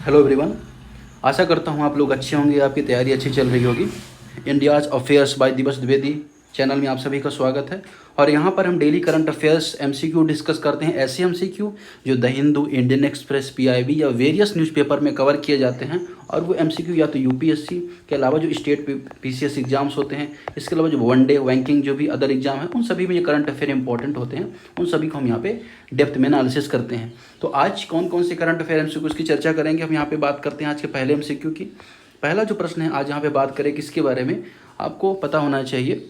Hello everyone. आशा करता हूँ आप लोग अच्छे होंगे, आपकी तैयारी अच्छी चल रही होगी। इंडियाज़ अफेयर्स बाय दिवस द्विवेदी चैनल में आप सभी का स्वागत है। और यहाँ पर हम daily current affairs MCQ discuss करते हैं, ऐसे एमसीक्यू जो the Hindu, Indian express, PIB या वेरियस न्यूज़पेपर में कवर किए जाते हैं। और वो एमसीक्यू या तो यूपीएससी के अलावा जो स्टेट पीसीएस एग्जाम्स होते हैं, इसके अलावा जो वनडे रैंकिंग जो भी अदर एग्जाम है, उन सभी में ये करंट अफेयर इंपॉर्टेंट होते हैं। उन सभी को हम यहाँ पे डेप्थ में एनालिसिस करते हैं। तो आज कौन कौन से करंट अफेयर एमसीक्यूज़ की चर्चा करेंगे, हम यहाँ पे बात करते हैं आज के पहले एमसीक्यू की। पहला जो प्रश्न है आज यहाँ पे बात करें किसके बारे में, आपको पता होना चाहिए।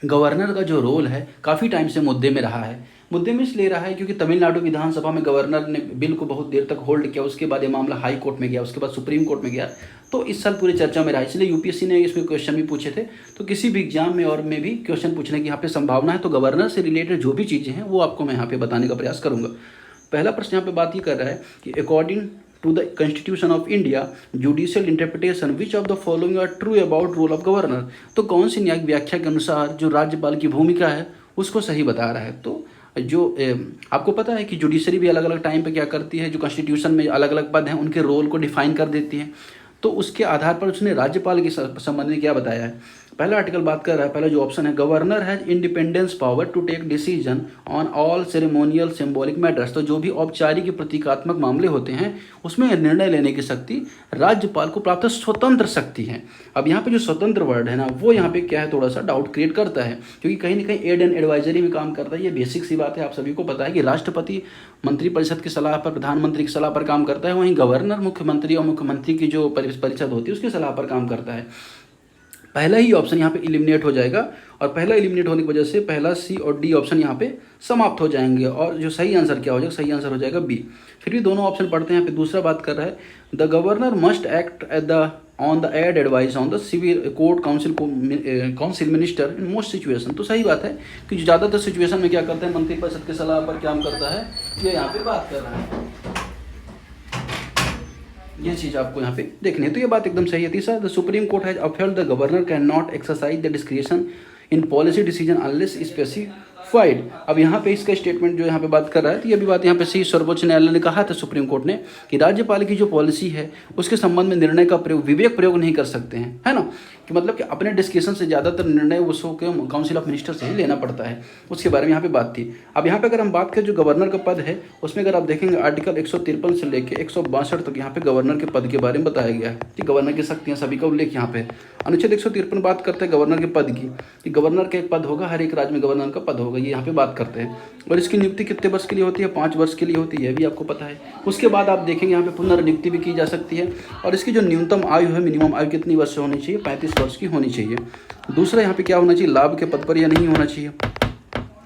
गवर्नर का जो रोल है काफ़ी टाइम से मुद्दे में रहा है। मुद्दे में इसलिए रहा है क्योंकि तमिलनाडु विधानसभा में गवर्नर ने बिल को बहुत देर तक होल्ड किया, उसके बाद ये मामला हाई कोर्ट में गया, उसके बाद सुप्रीम कोर्ट में गया, तो इस साल पूरी चर्चा में रहा। इसलिए यूपीएससी ने इसमें क्वेश्चन भी पूछे थे, तो किसी भी एग्जाम में और में भी क्वेश्चन पूछने की यहाँ पे संभावना है। तो गवर्नर से रिलेटेड जो भी चीज़ें हैं वो आपको मैं यहाँ पे बताने का प्रयास करूँगा। पहला प्रश्न यहाँ पे बात ये कर रहा है कि according to the Constitution of India, judicial interpretation which of the following are true about role of governor। तो कौन सी न्यायिक व्याख्या के अनुसार जो राज्यपाल की भूमिका है उसको सही बता रहा है। तो जो आपको पता है कि जुडिशरी भी अलग अलग टाइम पे क्या करती है, जो कॉन्स्टिट्यूशन में अलग अलग पद हैं उनके रोल को डिफाइन कर देती है। तो उसके आधार पर उसने राज्यपाल के संबंध में क्या बताया है। पहला आर्टिकल बात कर रहा है, पहला जो ऑप्शन है, governor has independence power to take decision on all ceremonial symbolic matters. तो जो भी औपचारिक प्रतीकात्मक मामले होते हैं उसमें निर्णय लेने की शक्ति राज्यपाल को प्राप्त स्वतंत्र शक्ति है। अब यहाँ पे जो स्वतंत्र वर्ड है ना, वो यहाँ पे क्या है, थोड़ा सा डाउट क्रिएट करता है, क्योंकि कहीं ना कहीं एड एंड एडवाइजरी में काम करता है। ये बेसिक सी बात है, आप सभी को पता है कि राष्ट्रपति मंत्रिपरिषद की सलाह पर, प्रधानमंत्री की सलाह पर काम करता है, वहीं गवर्नर मुख्यमंत्री और मुख्यमंत्री की जो परिषद होती है उसकी सलाह पर काम करता है। पहला ही ऑप्शन यहाँ पे इलिमिनेट हो जाएगा, और पहला इलिमिनेट होने की वजह से पहला सी और डी ऑप्शन यहाँ पे समाप्त हो जाएंगे, और जो सही आंसर क्या हो जाएगा, सही आंसर हो जाएगा बी। फिर भी दोनों ऑप्शन पढ़ते हैं। यहाँ पे दूसरा बात कर रहा है, the governor must act at the on the aid advice on the civil court council minister in most situation. तो सही बात है कि ज़्यादातर सिचुएशन में क्या करते हैं, मंत्रिपरिषद की सलाह पर काम करता है, ये यहाँ पे बात कर रहा है। ये चीज़ आपको यहाँ पे देखनी है, तो ये बात एकदम सही है। तीसरा, the supreme court has upheld the governor can not exercise the discretion in policy decision unless specified. अब यहाँ पे इसका स्टेटमेंट जो यहाँ पे बात कर रहा है, तो ये भी बात यहाँ पे सही, सर्वोच्च न्यायालय ने कहा था सुप्रीम कोर्ट ने कि राज्यपाल की जो पॉलिसी है उसके संबंध में निर्णय का प्रयोग, विवेक प्रयोग नहीं कर सकते हैं, है ना, कि मतलब कि अपने डिस्कशन से ज़्यादातर निर्णय उसको काउंसिल ऑफ मिनिस्टर से ही लेना पड़ता है। उसके बारे में यहाँ पे बात थी। अब यहाँ पे अगर हम बात करें जो गवर्नर का पद है, उसमें अगर आप देखेंगे आर्टिकल 153 से लेके 162 तक यहाँ पे गवर्नर के पद के बारे में बताया गया है कि गवर्नर की शक्तियाँ सभी का उल्लेख यहाँ पे। अनुच्छेद 153 बात करते हैं गवर्नर के पद की, कि गवर्नर का एक पद होगा, हर एक राज्य में गवर्नर का पद होगा, ये यहाँ पे बात करते हैं। और इसकी नियुक्ति कितने वर्ष के लिए होती है, 5 वर्ष के लिए होती है, ये भी आपको पता है। उसके बाद आप देखेंगे यहाँ पे पुनर्नियुक्ति भी की जा सकती है। और इसकी जो न्यूनतम आयु है, मिनिमम आयु कितनी वर्ष से होनी चाहिए, 35 वर्ष की होनी चाहिए। दूसरा यहाँ पे क्या होना चाहिए, लाभ के पद पर या नहीं होना चाहिए,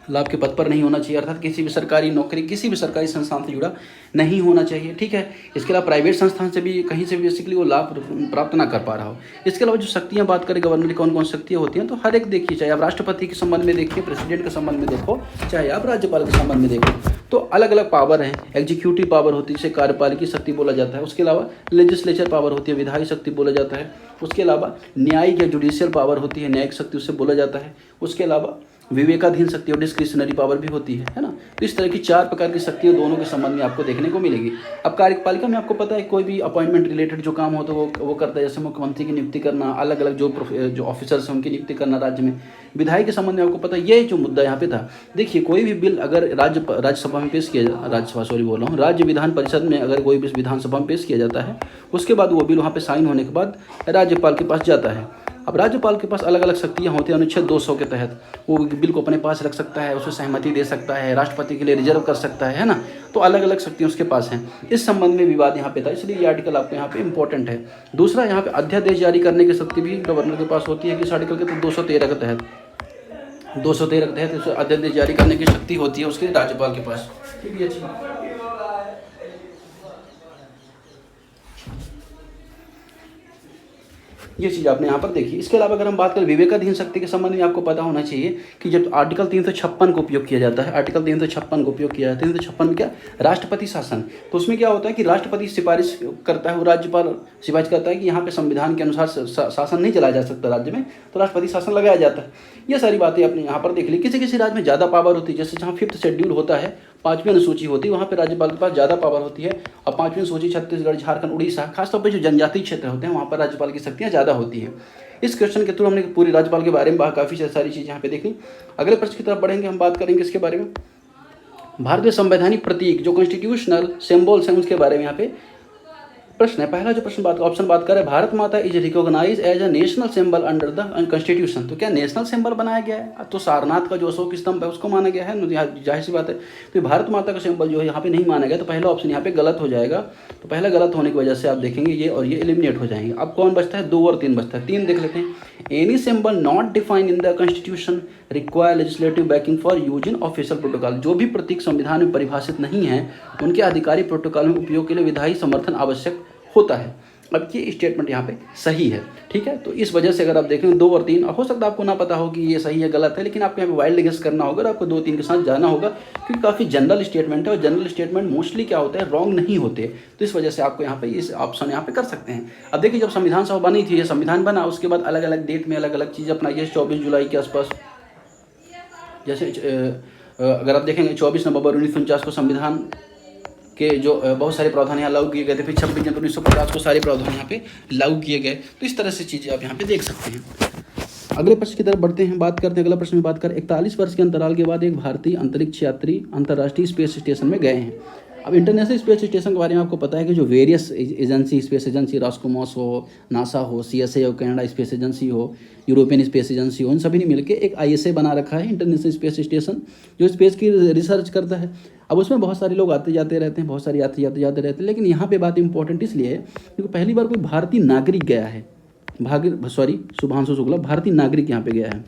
लाभ के पद पर नहीं होना चाहिए, अर्थात किसी भी सरकारी नौकरी, किसी भी सरकारी संस्थान से जुड़ा नहीं होना चाहिए, ठीक है। इसके अलावा प्राइवेट संस्थान से भी कहीं से भी बेसिकली वो लाभ प्राप्त ना कर पा रहा हो। इसके अलावा जो शक्तियाँ बात करें गवर्नर की, कौन कौन शक्तियाँ होती हैं, तो हर एक देखिए, चाहे आप राष्ट्रपति के संबंध में देखिए, प्रेसिडेंट के संबंध में देखो, चाहे आप राज्यपाल के संबंध में देखो, तो अलग अलग पावर हैं। एग्जीक्यूटिव पावर होती है जिसे कार्यपालिकी शक्ति बोला जाता है। उसके अलावा लेजिस्लेचर पावर होती है, विधायी शक्ति बोला जाता है। उसके अलावा न्यायिक या जुडिशियल पावर होती है, न्यायिक शक्ति उससे बोला जाता है। उसके अलावा विवेकाधीन शक्ति और डिस्क्रिशनरी पावर भी होती है ना। तो इस तरह की 4 प्रकार की शक्तियाँ दोनों के संबंध में आपको देखने को मिलेगी। अब कार्यपालिका में आपको पता है कोई भी अपॉइंटमेंट रिलेटेड जो काम होता है वो करता है, जैसे मुख्यमंत्री की नियुक्ति करना, अलग अलग जो ऑफिसर्स हैं उनकी नियुक्ति करना राज्य में। विधायी के संबंध में आपको पता है, ये जो मुद्दा यहाँ पे था, देखिए कोई भी बिल अगर राज्यसभा में पेश किया राज्य विधान परिषद में अगर कोई भी विधानसभा में पेश किया जाता है, उसके बाद वो बिल वहाँ पे साइन होने के बाद राज्यपाल के पास जाता है। अब राज्यपाल के पास अलग अलग शक्तियाँ होती हैं। अनुच्छेद 200 के तहत वो बिल को अपने पास रख सकता है, उसमें सहमति दे सकता है, राष्ट्रपति के लिए रिजर्व कर सकता है ना। तो अलग अलग शक्तियाँ उसके पास हैं। इस संबंध में विवाद यहाँ पे था, इसलिए ये आर्टिकल आपको यहाँ पे इंपॉर्टेंट है। दूसरा, यहाँ पे अध्यादेश जारी करने की शक्ति भी गवर्नर के पास होती है। किस आर्टिकल के तहत, 213 के तहत, 213 के तहत अध्यादेश जारी करने की शक्ति होती है उसके राज्यपाल के पास। ठीक है, ये चीज़ आपने यहाँ पर देखी। इसके अलावा अगर हम बात करें विवेकाधीन शक्ति के संबंध में, आपको पता होना चाहिए कि जब आर्टिकल 356 को उपयोग किया जाता है, आर्टिकल 356 को उपयोग किया जाता है, 356 में क्या, राष्ट्रपति शासन, तो उसमें क्या होता है कि राष्ट्रपति सिफारिश करता है, वो राज्यपाल सिफारिश करता है कि यहाँ पे संविधान के अनुसार शासन नहीं चलाया जा सकता राज्य में, तो राष्ट्रपति शासन लगाया जाता है। ये सारी बातें आपने यहाँ पर देख ली। किसी किसी राज्य में ज़्यादा पावर होती है, जैसे जहाँ 5th शेड्यूल होता है 5वीं अनुसूची होती है वहाँ पे राज्यपाल के पास ज़्यादा पावर होती है। और 5वीं अनुसूची छत्तीसगढ़, झारखंड, उड़ीसा, खासतौर पर जो जनजातीय क्षेत्र होते हैं वहाँ पर राज्यपाल की शक्तियाँ ज़्यादा होती हैं। इस क्वेश्चन के थ्रू हमने पूरी राज्यपाल के बारे में काफ़ी सारी चीज़ यहाँ पे देखी। अगले प्रश्न की तरफ बढ़ेंगे, हम बात करेंगे इसके बारे में। भारतीय संवैधानिक प्रतीक जो कॉन्स्टिट्यूशनल सिंबल्स हैं उसके बारे में यहाँ पे प्रश्न है। पहला जो प्रश्न ऑप्शन बात कर रहे हैं, Bharat Mata is recognise as a national symbol under the constitution. तो क्या नेशनल सिंबल बनाया गया है? तो सारनाथ का जो अशोक स्तंभ है उसको माना गया है, जाहिर सी बात है। तो भारत माता का सिंबल जो है यहाँ पे नहीं माना गया, तो पहला ऑप्शन यहाँ पे गलत हो जाएगा। तो पहला गलत होने की वजह से आप देखेंगे ये और ये एलिमिनेट हो जाएंगे। अब कौन बचता है? 2 और 3 बचता है। 3 देख लेते हैं। Any symbol not defined in the constitution require legislative banking for use in official protocol. जो भी प्रतीक संविधान में परिभाषित नहीं है उनके आधिकारिक प्रोटोकॉल में उपयोग के लिए विधायी समर्थन आवश्यक होता है। अब ये स्टेटमेंट यहाँ पे सही है, ठीक है। तो इस वजह से अगर आप देखें 2 और 3, हो सकता है आपको ना पता हो कि ये सही है गलत है, लेकिन आपको यहाँ पे वाइल्ड गेस करना होगा और आपको 2-3 के साथ जाना होगा, क्योंकि काफ़ी जनरल स्टेटमेंट है और जनरल स्टेटमेंट मोस्टली क्या होता है, रॉन्ग नहीं होते। तो इस वजह से आपको यहाँ पे इस ऑप्शन यहाँ पे कर सकते हैं। अब देखिए, जब संविधान सभा बनी थी, ये संविधान बना, उसके बाद अलग अलग डेट में अलग अलग चीज़ अपनाई है। 24 जुलाई के आसपास, जैसे अगर आप देखेंगे 24 नवंबर 1949 को संविधान के जो बहुत सारे प्रावधान यहाँ लागू किए गए थे। फिर 26 जनवरी 1950 को सारे प्रावधान यहाँ पे लागू किए गए। तो इस तरह से चीज़ें आप यहाँ पे देख सकते हैं। अगले प्रश्न की तरफ बढ़ते हैं, बात करते हैं। अगला प्रश्न में बात करें, 41 वर्ष के अंतराल के बाद एक भारतीय अंतरिक्ष यात्री अंतर्राष्ट्रीय स्पेस स्टेशन में गए हैं। अब इंटरनेशनल स्पेस स्टेशन के बारे में आपको पता है कि जो वेरियस एजेंसी, स्पेस एजेंसी, रॉसकोमॉस हो, नासा हो, CSA हो, कनाडा स्पेस एजेंसी हो, यूरोपियन स्पेस एजेंसी हो, उन सभी ने मिलकर एक ISA बना रखा है, इंटरनेशनल स्पेस स्टेशन, जो स्पेस की रिसर्च करता है। अब उसमें बहुत सारे लोग आते जाते रहते हैं, बहुत सारे यात्री आते जाते रहते हैं, लेकिन यहाँ पे बात इंपॉर्टेंट इसलिए है क्योंकि पहली बार कोई भारतीय नागरिक गया है। शुभांशु शुक्ला भारतीय नागरिक यहाँ पे गया है,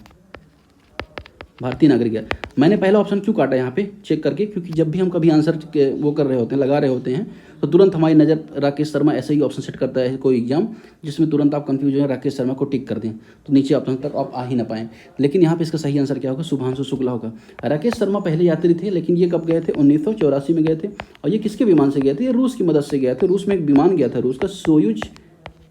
भारतीय नागरिक है। मैंने पहला ऑप्शन क्यों काटा यहाँ पे चेक करके, क्योंकि जब भी हम कभी आंसर वो कर रहे होते हैं, लगा रहे होते हैं, तो तुरंत हमारी नज़र राकेश शर्मा ऐसे ही ऑप्शन सेट करता है कोई एग्जाम जिसमें तुरंत आप कंफ्यूज हो, राकेश शर्मा को टिक कर दें तो नीचे ऑप्शन तक आप आ ही ना पाएँ। लेकिन यहाँ पे इसका सही आंसर क्या होगा? शुभांशु शुक्ला होगा। राकेश शर्मा पहले यात्री थे, लेकिन ये कब गए थे? 1984 में गए थे। और ये किसके विमान से गए थे? ये रूस की मदद से गए थे। रूस में एक विमान गया था, रूस का सोयूज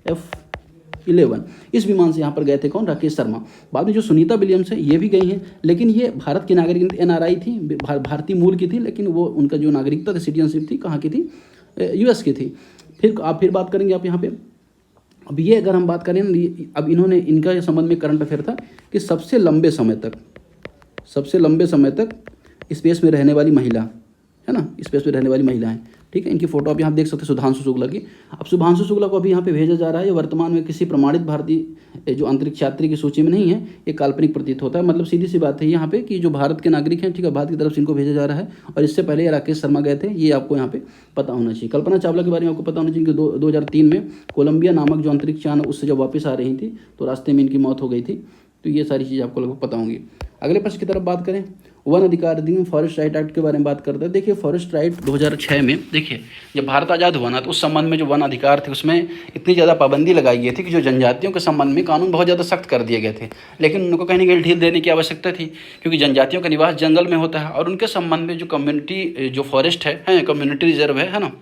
F-11, इस विमान से यहाँ पर गए थे कौन? राकेश शर्मा। बाद में जो सुनीता विलियम्स है ये भी गई हैं, लेकिन ये भारत की नागरिक NRI थी, भारतीय मूल की थी, लेकिन वो उनका जो नागरिकता थी, सिटीजनशिप थी, कहाँ की थी? US की थी। फिर बात करेंगे आप यहाँ पे। अब ये अगर हम बात करें, अब इन्होंने, इनका संबंध में करंट अफेयर था कि सबसे लंबे समय तक स्पेस में रहने वाली महिला है ना, स्पेस में रहने वाली महिला है, ठीक है। इनकी फोटो आप यहाँ देख सकते हैं, सुधांशु शुक्ला की। अब शुभांशु शुक्ला को अभी यहाँ पे भेजा जा रहा है। ये वर्तमान में किसी प्रमाणित भारतीय जो अंतरिक्ष यात्री की सूची में नहीं है, ये काल्पनिक प्रतीत होता है। मतलब सीधी सी बात है यहाँ पे कि जो भारत के नागरिक हैं, ठीक है, भारत की तरफ से इनको भेजा जा रहा है। और इससे पहले राकेश शर्मा गए थे, ये आपको यहाँ पे पता होना चाहिए। कल्पना चावला के बारे में आपको पता होना चाहिए कि 2003 में कोलंबिया नामक जो अंतरिक्ष यान उससे जब वापस आ रही थी तो रास्ते में इनकी मौत हो गई थी। तो ये सारी चीज़ आपको लगभग पता होंगी। अगले प्रश्न की तरफ बात करें, वन अधिकार अधिनियम फॉरेस्ट राइट एक्ट के बारे में बात करते हैं। देखिए, फॉरेस्ट राइट 2006 में, देखिए जब भारत आज़ाद हुआ ना, तो उस संबंध में जो वन अधिकार थे उसमें इतनी ज़्यादा पाबंदी लगाई गई थी कि जो जनजातियों के संबंध में कानून बहुत ज़्यादा सख्त कर दिए गए थे। लेकिन उनको कहीं ना कहीं ढील देने की आवश्यकता थी, क्योंकि जनजातियों का निवास जंगल में होता है और उनके संबंध में जो कम्युनिटी जो फॉरेस्ट है कम्युनिटी रिजर्व है ना,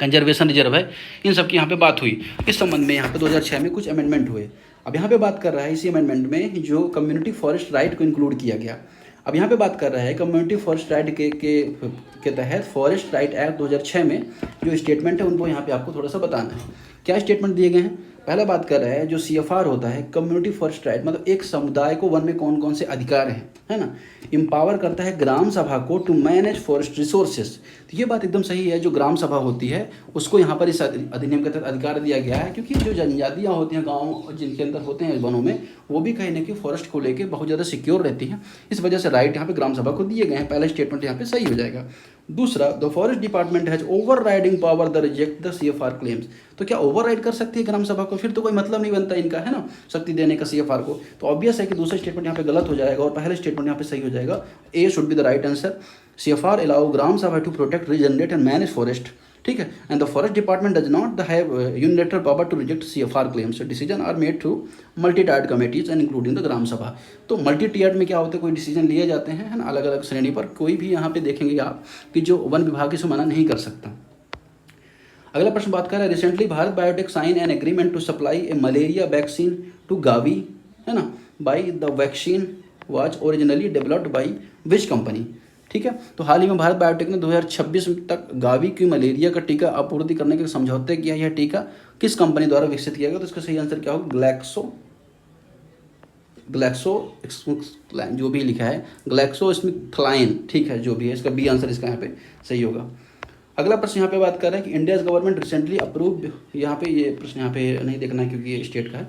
कंजर्वेशन रिजर्व है, इन सब की यहाँ पे बात हुई। इस संबंध में यहाँ पे 2006 में कुछ अमेंडमेंट हुए। अब यहाँ पे बात कर रहा है इसी अमेंडमेंट में जो कम्युनिटी फॉरेस्ट राइट को इंक्लूड किया गया। अब यहाँ पे बात कर रहा है कम्युनिटी फॉरेस्ट राइट के तहत फॉरेस्ट राइट एक्ट 2006 में जो स्टेटमेंट है उनको यहाँ पे आपको थोड़ा सा बताना है। क्या स्टेटमेंट दिए गए हैं? पहला बात कर रहा है जो CFR होता है, कम्युनिटी फॉरेस्ट राइट, मतलब एक समुदाय को वन में कौन कौन से अधिकार हैं, है ना। एम्पावर करता है ग्राम सभा को टू मैनेज फॉरेस्ट रिसोर्सेज। तो ये बात एकदम सही है, जो ग्राम सभा होती है उसको यहाँ पर इस अधिनियम के तहत अधिकार दिया गया है, क्योंकि जो जनजातियाँ होती हैं गाँव जिनके अंदर होते हैं वनों में, वो भी कहीं ना कहीं फॉरेस्ट को लेकर बहुत ज़्यादा सिक्योर रहती हैं। इस वजह से राइट यहाँ पे ग्राम सभा को दिए गए हैं। पहला स्टेटमेंट यहाँ पे सही हो जाएगा। दूसरा, the forest department has over riding power the reject the CFR claims. तो क्या ओवर राइड कर सकती है ग्राम सभा को? फिर तो कोई मतलब नहीं बनता इनका, है ना, शक्ति देने का CFR को। तो ऑब्वियस है कि दूसरा स्टेटमेंट यहाँ पे गलत हो जाएगा और पहला स्टेटमेंट यहाँ पे सही हो जाएगा। A should be the right answer. CFR allow gram sabha to protect, regenerate and manage forest, ठीक है। And the forest department does not have unilateral power to reject CFR claims. Decision are made through multi tiered committees and including the gram sabha. तो multi tired में क्या होता है, कोई decision लिए जाते हैं, है ना, अलग अलग श्रेणी पर। कोई भी यहाँ पे देखेंगे आप कि जो वन विभाग इसे मना नहीं कर सकता। अगला प्रश्न बात कर रहा है, recently Bharat Biotech sign an agreement to supply a malaria vaccine to Gavi, है ना, by the vaccine was originally developed by which company. ठीक है। तो हाल ही में भारत बायोटेक ने 2026 तक गावी की मलेरिया का टीका आपूर्ति करने के समझौते किया। यह टीका किस कंपनी द्वारा विकसित किया गया? तो इसका सही आंसर क्या होगा? ग्लैक्सो जो भी लिखा है ग्लैक्सोस्मिथक्लाइन, ठीक है, जो भी है इसका बी आंसर इसका यहाँ पे सही होगा। अगला प्रश्न यहाँ पे बात कर रहे हैं कि इंडिया गवर्नमेंट रिसेंटली अप्रूव, यहाँ पे ये प्रश्न यहाँ पे नहीं देखना है क्योंकि ये स्टेट का है।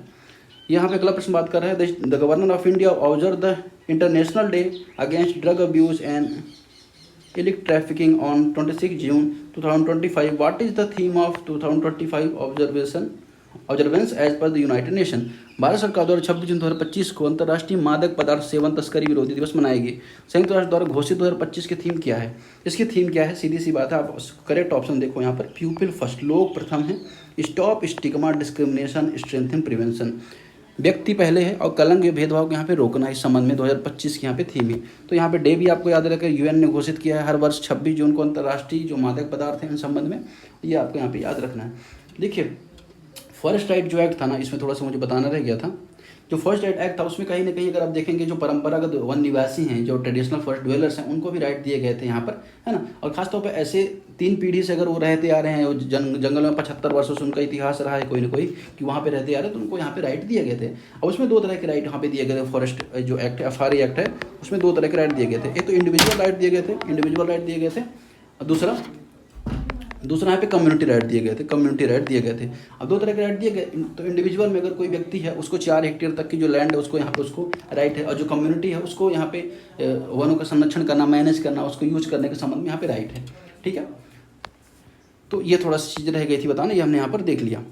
यहाँ पे अगला प्रश्न बात कर रहा है the governor of India observe the international day against drug abuse and इलिक trafficking on 26 June 2025। What is the theme of 2025 observance as per the United Nation? भारत सरकार द्वारा 26 जून 2025 को अंतर्राष्ट्रीय मादक पदार्थ सेवन तस्करी विरोधी दिवस मनाएगी। संयुक्त राष्ट्र द्वारा घोषित 2025 की थीम क्या है? इसकी थीम क्या है? सीधी सी बात है, आप करेक्ट ऑप्शन देखो यहाँ पर, पीपल फर्स्ट, लोग प्रथम है, stop stigma discrimination, strengthen prevention, व्यक्ति पहले है, और कलंक भेदभाव को यहाँ पे रोकना। इस संबंध में 2025 की यहाँ पे थीम है। तो यहाँ पे डे भी आपको याद रखें, यूएन ने घोषित किया है हर वर्ष 26 जून को अंतर्राष्ट्रीय जो मादक पदार्थ हैं इन संबंध में, ये आपको यहाँ पे याद रखना है। देखिए फॉरेस्ट राइट जो एक्ट था ना, इसमें थोड़ा सा मुझे बताना रह गया था। जो फॉरेस्ट राइट एक्ट था उसमें कहीं ना कहीं अगर आप देखेंगे जो परंपरागत वन निवासी हैं, जो ट्रेडिशनल फॉरेस्ट ड्वेलर्स हैं, उनको भी राइट दिए गए थे यहाँ पर, है ना। और खासतौर पर ऐसे 3 पीढ़ी से अगर वो रहते आ रहे हैं, जंगल में 75 वर्षों से उनका इतिहास रहा है कोई ना कोई कि वहाँ पे रहते आ रहे, तो उनको यहाँ पे राइट दिए गए थे। और उसमें 2 तरह के राइट यहाँ पे दिए गए थे। फॉरेस्ट जो एक्ट है, FRA एक्ट है, उसमें 2 तरह के राइट दिए गए थे। एक तो इंडिविजुअल राइट दिए गए थे, और दूसरा यहाँ पे कम्युनिटी राइट दिए गए थे। अब 2 तरह के राइट दिए गए। तो इंडिविजुअल में अगर कोई व्यक्ति है उसको 4 हेक्टेयर तक की जो लैंड है उसको यहाँ पे उसको राइट है, और जो कम्युनिटी है उसको यहाँ पे वनों का संरक्षण करना, मैनेज करना, उसको यूज करने के संबंध में यहाँ पे राइट है, ठीक है। तो ये थोड़ा सी चीज़ रह गई थी बताना, ये हमने यहाँ पर देख लिया।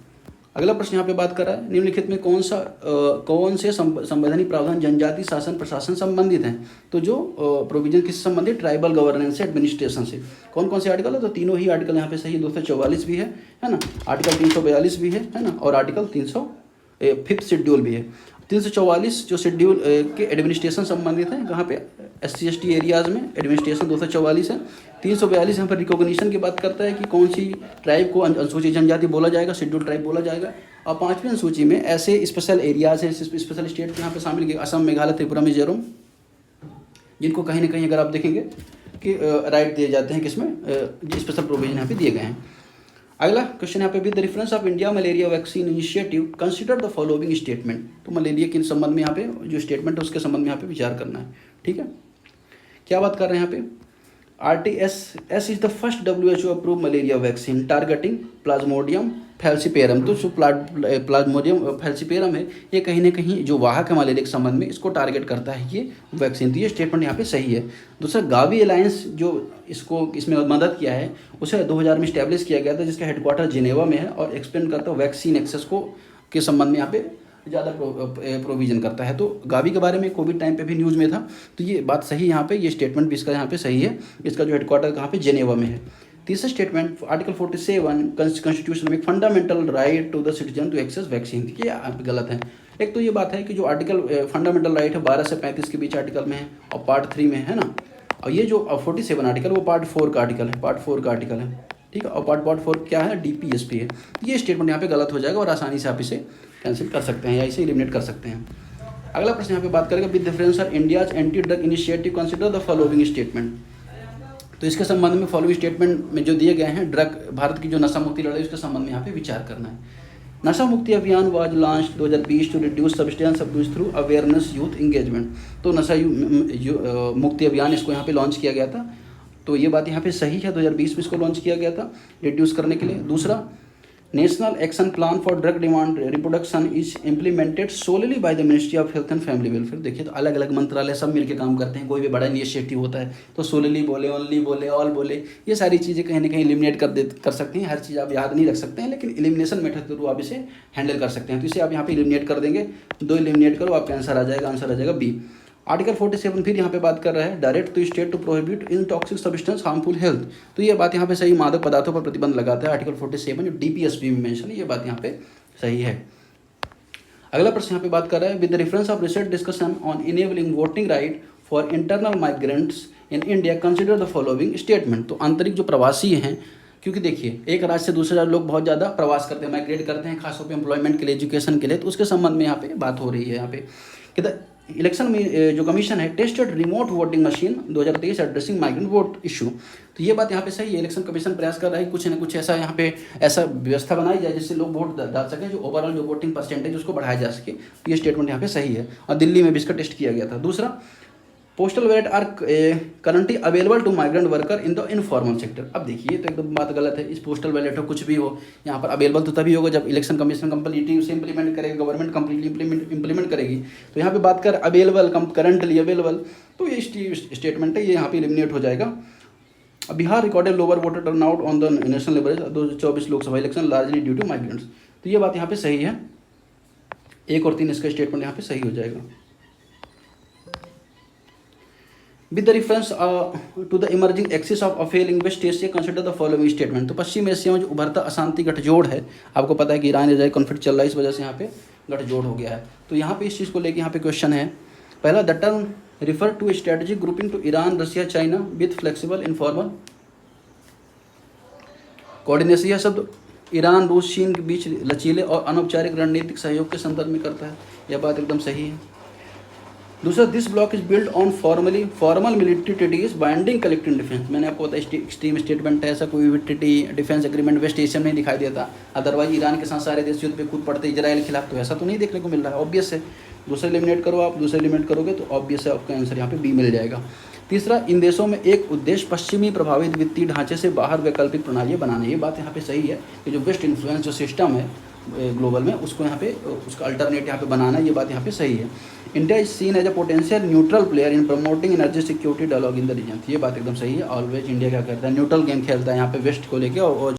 अगला प्रश्न यहाँ पे बात कर रहा है निम्नलिखित में कौन से संवैधानिक प्रावधान जनजाति शासन प्रशासन संबंधित हैं? तो जो प्रोविजन किससे संबंधित? ट्राइबल गवर्नेंस से, एडमिनिस्ट्रेशन से। कौन कौन से आर्टिकल है? तो तीनों ही आर्टिकल यहाँ पे सही, 244 भी है ना, आर्टिकल 342 भी है ना, और आर्टिकल 5th शेड्यूल भी है। 344 जो शेड्यूल के एडमिनिस्ट्रेशन संबंधित है, कहाँ पे? SC/ST एरियाज़ में एडमिनिस्ट्रेशन 244 है। 342 यहाँ पर रिकॉग्निशन की बात करता है कि कौन सी ट्राइब को अनुसूचित जनजाति बोला जाएगा, शेड्यूल ट्राइब बोला जाएगा। और 5वीं अनुसूची में ऐसे स्पेशल एरियाज़ हैं, स्पेशल स्टेट यहाँ पे शामिल किए, असम, मेघालय, त्रिपुरा, मिजोरम, जिनको कहीं ना कहीं अगर आप देखेंगे कि राइट दिए जाते हैं, किसमें? स्पेशल प्रोविजन यहाँ पे दिए गए हैं। अगला क्वेश्चन यहाँ पे भी, the reference of India malaria vaccine initiative consider the following statement. तो मलेरिया के संबंध में यहाँ पे जो स्टेटमेंट है उसके संबंध में यहाँ पे विचार करना है, ठीक है। क्या बात कर रहे हैं यहाँ पे? RTS is the first WHO approve malaria vaccine targeting Plasmodium falciparum. तो जो प्लाज्मोडियम फैल्सिपेरम है, ये कहीं ना कहीं जो वाहक है मलेरिया के संबंध में, इसको टारगेट करता है ये वैक्सीन। तो ये स्टेटमेंट यहाँ पे सही है। दूसरा, गावी अलायंस जो इसमें मदद किया है, उसे 2000 में स्टैब्लिश किया गया था, जिसका हेडक्वार्टर जिनेवा में है, और एक्सप्लेन करता है वैक्सीन एक्सेस को के संबंध में यहाँ पे ज़्यादा प्रोविज़न करता है। तो गावी के बारे में कोविड टाइम पे भी न्यूज़ में था, तो ये बात सही यहाँ पे, ये स्टेटमेंट भी इसका यहाँ पे सही है। इसका जो हेडक्वार्टर कहाँ पे? जेनेवा में है। तीसरा स्टेटमेंट, आर्टिकल 47 कॉन्स्टिट्यूशन में fundamental right to the citizen to access vaccine, ये गलत है। एक तो ये बात है कि जो आर्टिकल फंडामेंटल राइट है 12 से 35 के बीच आर्टिकल में है, और पार्ट 3 में है ना। और ये जो 47 आर्टिकल वो पार्ट 4 का आर्टिकल है, ठीक है। और पार्ट 4 क्या है? DPSP है। ये स्टेटमेंट यहाँ पे गलत हो जाएगा, और आसानी से आप इसे कैंसिल कर सकते हैं या इसे एलिमिनेट कर सकते हैं। अगला प्रश्न यहाँ पे बात करेंगे, with reference of India's anti drug initiative consider the following statement. तो इसके संबंध में फॉलोइंग स्टेटमेंट में जो दिए गए हैं, ड्रग भारत की जो नशा मुक्ति लड़ाई, उसके संबंध में यहाँ पे विचार करना है। Nasha Mukti Abhiyan was launch 2020 to reduce substance abuse through awareness youth engagement. तो नशा मुक्ति अभियान इसको यहाँ पे लॉन्च किया गया था। तो ये बात यहाँ पे सही है, 2020 में इसको लॉन्च किया गया था रिड्यूस करने के लिए। दूसरा, national action plan for drug demand reproduction is implemented solely by the ministry of health and family welfare. देखिए तो अलग अलग मंत्रालय सब मिलकर काम करते हैं। कोई भी बड़ा इनिशिएटिव होता है तो सोलली बोले, ओनली बोले, ऑल बोले, ये सारी चीज़ें कहीं ना कहीं एलिमिनेट कर सकती हैं। हर चीज़ आप याद नहीं रख सकते हैं, लेकिन एलिमिनेशन मेथड के थ्रू आप इसे हैंडल कर सकते हैं। तो इसे आप यहाँ पे एलिमिनेट कर देंगे, 2 एलिमिनेट करो, आपका आंसर आ जाएगा बी। आर्टिकल 47 फिर यहाँ पे बात कर रहा है, direct to state to prohibit in toxic substance harmful health. तो ये बात यहाँ पे सही, मादक पदार्थों पर प्रतिबंध लगाता है। आर्टिकल 47 जो DPSP में मेंशन है, ये बात यहाँ पे सही है। अगला प्रश्न यहाँ पे बात कर रहा है, with reference of recent discussion on enabling voting right for internal migrants in India consider the following statement. तो आंतरिक जो प्रवासी हैं, क्योंकि देखिए एक राज्य से दूसरे राज्य लोग बहुत ज़्यादा प्रवास करते हैं, माइग्रेट करते हैं, खासतौर पे एम्प्लॉयमेंट के लिए, एजुकेशन के लिए, तो उसके संबंध में यहाँ पे बात हो रही है। यहाँ पे कि द इलेक्शन में जो कमीशन है tested remote voting machine 2023 addressing migrant vote issue. तो ये बात यहाँ पे सही है, इलेक्शन कमीशन प्रयास कर रहा है कुछ ना कुछ ऐसा यहाँ पे ऐसा व्यवस्था बनाई जाए जिससे लोग वोट डाल सकें, जो ओवरऑल जो वोटिंग परसेंटेज उसको बढ़ाया जा सके। तो ये स्टेटमेंट यहाँ पे सही है और दिल्ली में भी इसका टेस्ट किया गया था। दूसरा, postal ballot are currently available to migrant worker in the informal sector. अब देखिए तो एकदम बात गलत है, इस पोस्टल बैलेट हो कुछ भी हो यहाँ पर अवेलेबल तो तभी होगा जब इलेक्शन कमीशन कंप्लीटली उसे इंप्लीमेंट करेगा, गवर्नमेंट कंप्लीटली इंप्लीमेंट करेगी। तो यहाँ पे बात कर अवेलेबल करंटली अवेलेबल, तो ये स्टेटमेंट है, ये यहाँ पे एलिमिनेट हो जाएगा। Bihar recorded lower voter turnout on the national level 2024 Lok Sabha election largely due to migrants. तो ये बात यहाँ पे सही है, 1 और 3 इसका स्टेटमेंट यहाँ पे सही हो जाएगा। With the reference to the emerging axis of affair in West Asia consider the following statement. तो पश्चिम एशिया में जो उभरता अशांति गठजोड़ है, आपको पता है कि ईरान इजराइल कॉन्फ्लिक्ट चल रहा है, इस वजह से यहाँ पे गठजोड़ हो गया है। तो यहाँ पे इस चीज़ को लेके यहाँ पे क्वेश्चन है, पहला the term refer to strategic grouping to Iran Russia China with flexible informal coordination. यह शब्द ईरान रूस चीन के बीच लचीले और अनौपचारिक रणनीतिक सहयोग के संदर्भ में करता है, यह बात एकदम सही है। दूसरा, this block is build on formal military treaties binding collective defence. मैंने आपको बताया एक्सट्रीम स्टेटमेंट है, ऐसा कोई भी treaty defence agreement West Asia में नहीं दिखाई देता। अदरवाइज ईरान के साथ सारे देश युद्ध पे कूद पड़ते इजराइल के खिलाफ, तो ऐसा तो नहीं देखने को मिल रहा है, ऑब्वियस है। दूसरा एलिमिनेट करो आप, दूसरा एलिमिनेट करोगे तो ऑब्वियस है आपका आंसर यहाँ पे बी मिल जाएगा। तीसरा, इन देशों में एक उद्देश्य पश्चिमी प्रभावित वित्तीय ढांचे से बाहर वैकल्पिक प्रणाली बनाना। ये बात यहाँ पे सही है कि जो वेस्ट इन्फ्लुएंस जो सिस्टम है ग्लोबल में उसको यहाँ पे उसका अल्टरनेट यहाँ पे बनाना, ये बात यहाँ पे सही है। India is seen as a potential neutral player in promoting energy security dialogue in the region. ये बात एकदम सही है, ऑलवेज इंडिया क्या करता है, न्यूट्रल गेम खेलता है यहाँ पे वेस्ट को लेके और